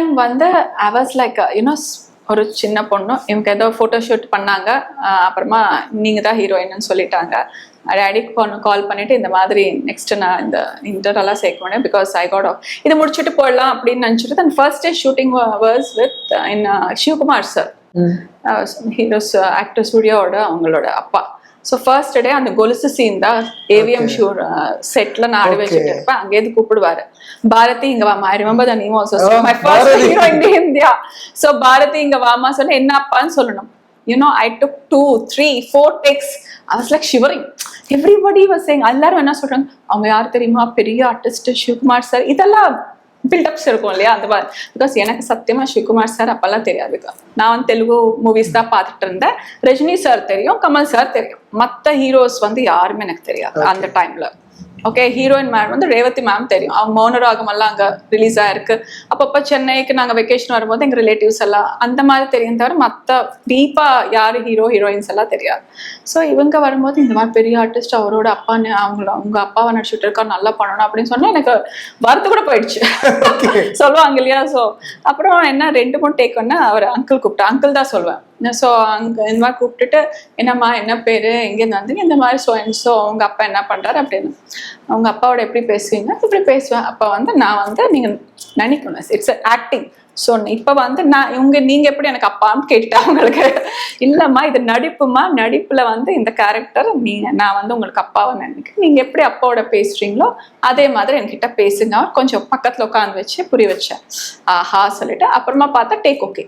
Time வந்து I was like you know ஒரு சின்ன பொண்ணு, இவங்க ஏதோ ஃபோட்டோ ஷூட் பண்ணாங்க, அப்புறமா நீங்கள் தான் ஹீரோயின்னு சொல்லிட்டாங்க. டேடிக்கு கால் பண்ணிட்டு இந்த மாதிரி நெக்ஸ்ட் நான் இந்த இன்டர்வெல்லாம் சேர்க்க முடியும் பிகாஸ் ஐ காட் ஆஃப் இதை முடிச்சுட்டு போயிடலாம் அப்படின்னு நினச்சிட்டு தன் first day shooting was with in Sivakumar sir, heroes actor ஸ்டுடியோட அவங்களோட அப்பா. ஸோ ஃபர்ஸ்ட் டே அந்த கொலுசு சீன் தான் ஏவிஎம் ஷூர் செட்ல நான் ஆடி வச்சுட்டு இருப்பேன். அங்கேயிருந்து கூப்பிடுவாரு, பாரதி இங்க வாமா. I remember the name also, my first hero in India. So Bharathi இங்க வாமா சொன்ன என்ன அப்பான்னு சொல்லணும். You know I took 2, 3, 4 takes. I was like shivering. Everybody was saying, எல்லாரும் என்ன சொல்றாங்க, அவங்க யார் தெரியுமா, பெரிய ஆர்டிஸ்ட் சிவகுமார் சார். இதெல்லாம் பில்டப்ஸ் இருக்கும் இல்லையா அந்த மாதிரி. பிகாஸ் எனக்கு சத்தியமா சிவகுமார் சார் அப்பெல்லாம் தெரியாது. நான் வந்து தெலுங்கு மூவிஸ் தான் பார்த்துட்டு இருந்தேன். ரஜினி சார் தெரியும், கமல் சார் தெரியும், மற்ற ஹீரோஸ் வந்து யாருமே எனக்கு தெரியாது அந்த டைம்ல. ஓகே, ஹீரோயின் மேம் வந்து ரேவதி மேம் தெரியும், அவங்க மௌனராகம் எல்லாம் அங்கே ரிலீஸ் ஆயிருக்கு. அப்பப்போ சென்னைக்கு நாங்கள் வெக்கேஷன் வரும்போது எங்கள் ரிலேட்டிவ்ஸ் எல்லாம் அந்த மாதிரி தெரியும், தவிர மற்ற டீப்பா யார் ஹீரோ ஹீரோயின்ஸ் எல்லாம் தெரியாது. ஸோ இவங்க வரும்போது இந்த மாதிரி பெரிய ஆர்டிஸ்ட் அவரோட அப்பான்னு அவங்க அப்பாவை நடிச்சுட்டு இருக்கா, நல்லா பண்ணணும் அப்படின்னு சொன்னா எனக்கு வரத்து கூட போயிடுச்சு. சொல்லுவாங்க இல்லையா. ஸோ அப்புறம் என்ன 2-3 டேக் ஒன்று அவர் அங்கிள் கூப்பிட்டா, அங்கிள் தான் சொல்லுவேன். ஸோ அங்கே இந்த மாதிரி கூப்பிட்டுட்டு என்னம்மா என்ன பேர், எங்கேருந்து வந்து இந்த மாதிரி ஸோ அவங்க அப்பா என்ன பண்ணுறாரு அப்படின்னு. அவங்க அப்பாவோட எப்படி பேசுவீங்க, இப்படி பேசுவேன். அப்போ வந்து நான் வந்து நீங்கள் நினைக்கணும் இட்ஸ் ஆக்டிங். ஸோ இப்போ வந்து நீங்கள் எப்படி எனக்கு அப்பான்னு கேட்டுட்டா அவங்களுக்கு, இல்லைம்மா இது நடிப்புமா, நடிப்பில் வந்து இந்த கேரக்டர் நான் வந்து உங்களுக்கு அப்பாவை நினைக்கிறேன், நீங்கள் எப்படி அப்பாவோட பேசுகிறீங்களோ அதே மாதிரி என்கிட்ட பேசுங்க. அவர் கொஞ்சம் பக்கத்தில் உட்காந்து வச்சு புரிய வச்சேன். ஆஹா சொல்லிட்டு அப்புறமா பார்த்தா டேக் ஓகே.